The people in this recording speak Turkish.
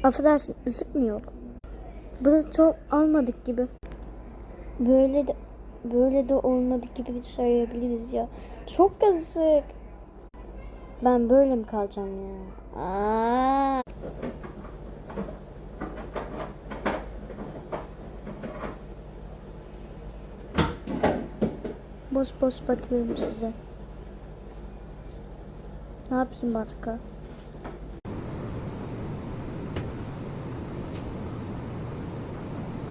Affedersin, ışık mı yok? Burası çok almadık gibi. Böyle de olmadık gibi bir sayabiliriz ya. Çok karışık. Ben böyle mi kalacağım ya? Aa. Boş boş bakıyorum size. Ne yapayım başka?